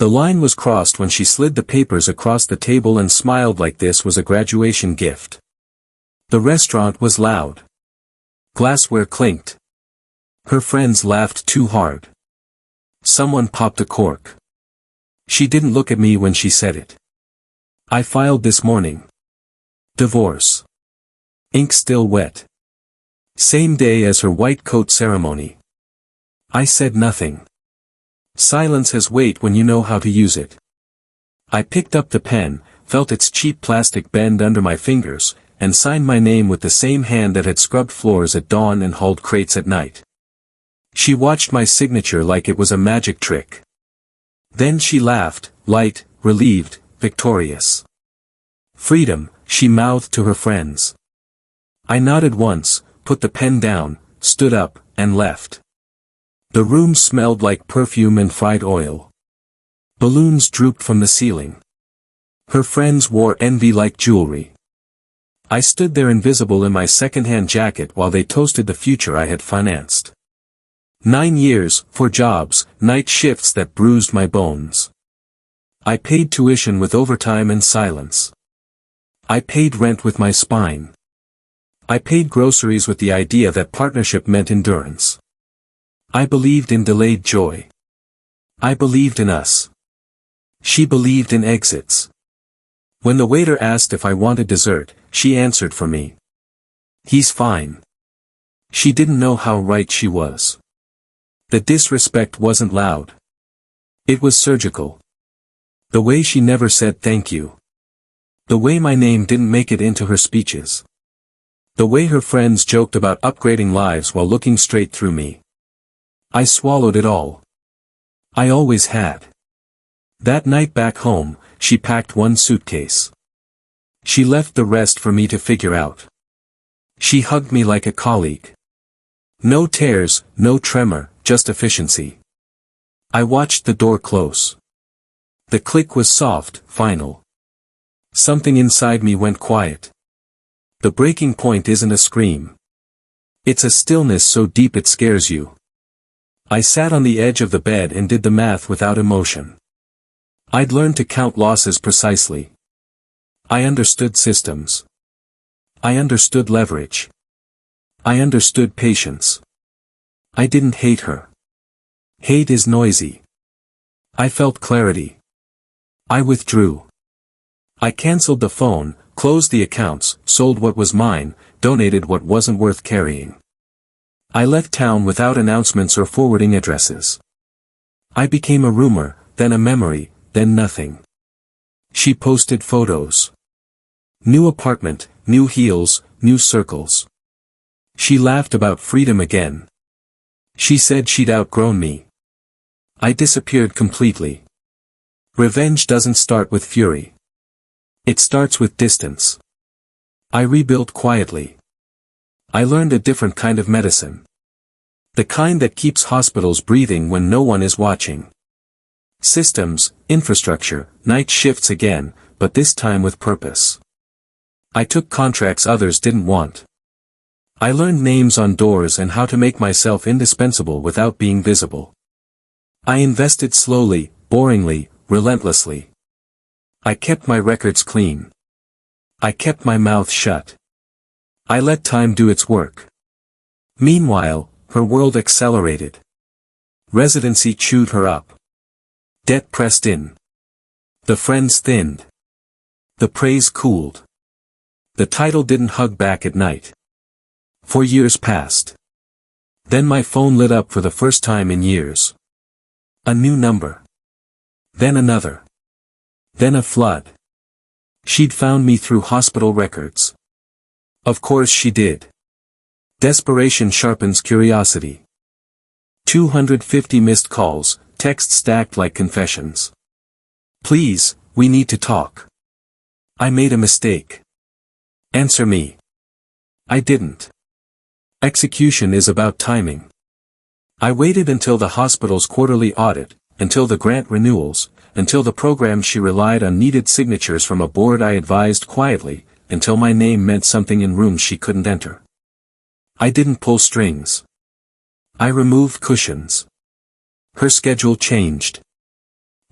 The line was crossed when she slid the papers across the table and smiled like this was a graduation gift. The restaurant was loud. Glassware clinked. Her friends laughed too hard. Someone popped a cork. She didn't look at me when she said it. I filed this morning. Divorce. Ink still wet. Same day as her white coat ceremony. I said nothing. Silence has weight when you know how to use it. I picked up the pen, felt its cheap plastic bend under my fingers, and signed my name with the same hand that had scrubbed floors at dawn and hauled crates at night. She watched my signature like it was a magic trick. Then she laughed, light, relieved, victorious. Freedom, she mouthed to her friends. I nodded once, put the pen down, stood up, and left. The room smelled like perfume and fried oil. Balloons drooped from the ceiling. Her friends wore envy like jewelry. I stood there invisible in my second-hand jacket while they toasted the future I had financed. 9 years, 4 jobs, night shifts that bruised my bones. I paid tuition with overtime and silence. I paid rent with my spine. I paid groceries with the idea that partnership meant endurance. I believed in delayed joy. I believed in us. She believed in exits. When the waiter asked if I wanted dessert, she answered for me. He's fine. She didn't know how right she was. The disrespect wasn't loud. It was surgical. The way she never said thank you. The way my name didn't make it into her speeches. The way her friends joked about upgrading lives while looking straight through me. I swallowed it all. I always had. That night back home, she packed 1 suitcase. She left the rest for me to figure out. She hugged me like a colleague. No tears, no tremor, just efficiency. I watched the door close. The click was soft, final. Something inside me went quiet. The breaking point isn't a scream. It's a stillness so deep it scares you. I sat on the edge of the bed and did the math without emotion. I'd learned to count losses precisely. I understood systems. I understood leverage. I understood patience. I didn't hate her. Hate is noisy. I felt clarity. I withdrew. I canceled the phone, closed the accounts, sold what was mine, donated what wasn't worth carrying. I left town without announcements or forwarding addresses. I became a rumor, then a memory, then nothing. She posted photos. New apartment, new heels, new circles. She laughed about freedom again. She said she'd outgrown me. I disappeared completely. Revenge doesn't start with fury. It starts with distance. I rebuilt quietly. I learned a different kind of medicine. The kind that keeps hospitals breathing when no one is watching. Systems, infrastructure, night shifts again, but this time with purpose. I took contracts others didn't want. I learned names on doors and how to make myself indispensable without being visible. I invested slowly, boringly, relentlessly. I kept my records clean. I kept my mouth shut. I let time do its work. Meanwhile, her world accelerated. Residency chewed her up. Debt pressed in. The friends thinned. The praise cooled. The title didn't hug back at night. 4 years passed. Then my phone lit up for the first time in years. A new number. Then another. Then a flood. She'd found me through hospital records. Of course she did. Desperation sharpens curiosity. 250 missed calls, texts stacked like confessions. Please, we need to talk. I made a mistake. Answer me. I didn't. Execution is about timing. I waited until the hospital's quarterly audit, until the grant renewals, until the program she relied on needed signatures from a board I advised quietly, until my name meant something in rooms she couldn't enter. I didn't pull strings. I removed cushions. Her schedule changed.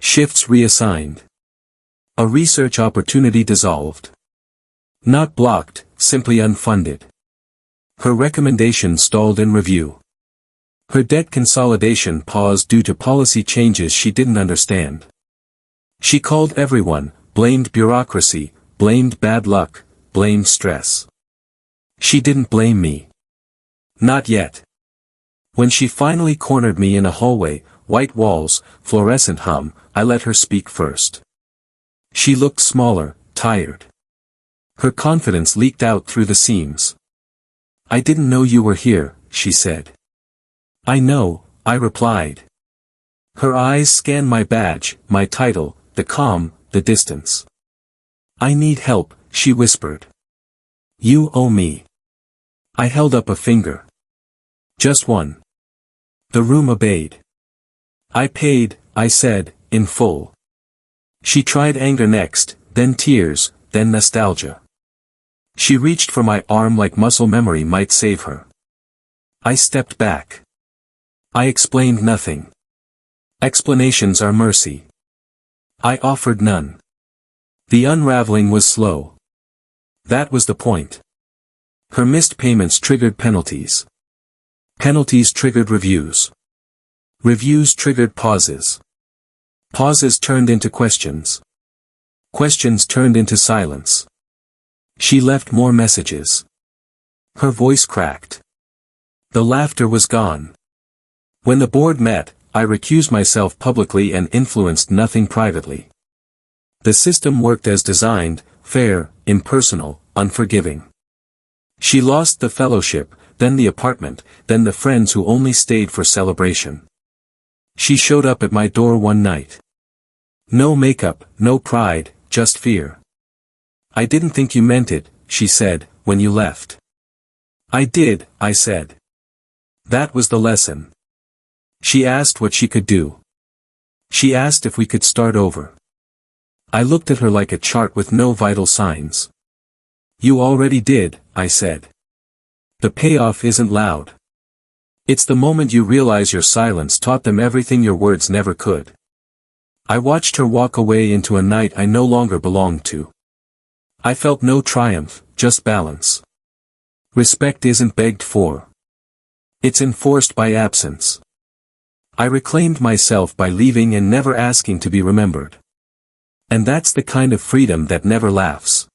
Shifts reassigned. A research opportunity dissolved. Not blocked, simply unfunded. Her recommendation stalled in review. Her debt consolidation paused due to policy changes she didn't understand. She called everyone, blamed bureaucracy, blamed bad luck, blamed stress. She didn't blame me. Not yet. When she finally cornered me in a hallway, white walls, fluorescent hum, I let her speak first. She looked smaller, tired. Her confidence leaked out through the seams. I didn't know you were here, she said. I know, I replied. Her eyes scanned my badge, my title, the calm, the distance. I need help, she whispered. You owe me. I held up a finger. Just one. The room obeyed. I paid, I said, in full. She tried anger next, then tears, then nostalgia. She reached for my arm like muscle memory might save her. I stepped back. I explained nothing. Explanations are mercy. I offered none. The unraveling was slow. That was the point. Her missed payments triggered penalties. Penalties triggered reviews. Reviews triggered pauses. Pauses turned into questions. Questions turned into silence. She left more messages. Her voice cracked. The laughter was gone. When the board met, I recused myself publicly and influenced nothing privately. The system worked as designed, fair, impersonal, unforgiving. She lost the fellowship, then the apartment, then the friends who only stayed for celebration. She showed up at my door one night. No makeup, no pride, just fear. I didn't think you meant it, she said, when you left. I did, I said. That was the lesson. She asked what she could do. She asked if we could start over. I looked at her like a chart with no vital signs. You already did, I said. The payoff isn't loud. It's the moment you realize your silence taught them everything your words never could. I watched her walk away into a night I no longer belonged to. I felt no triumph, just balance. Respect isn't begged for. It's enforced by absence. I reclaimed myself by leaving and never asking to be remembered. And that's the kind of freedom that never laughs.